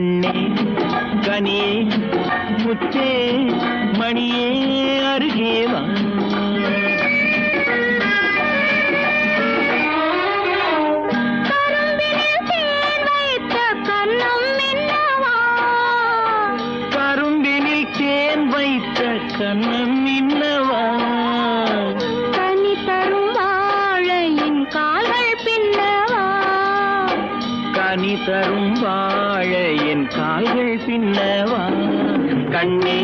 கண்ணே கனியே முத்தே மணியே அருகே வா. கரும்பினில் தேன் வைத்த கண்ணம் இன்னவா, கனி தரும் வாழையின் கால்கள் பின்னவா, கனி தரும் வாழையின் கால்கள் பின்னவா. கண்ணே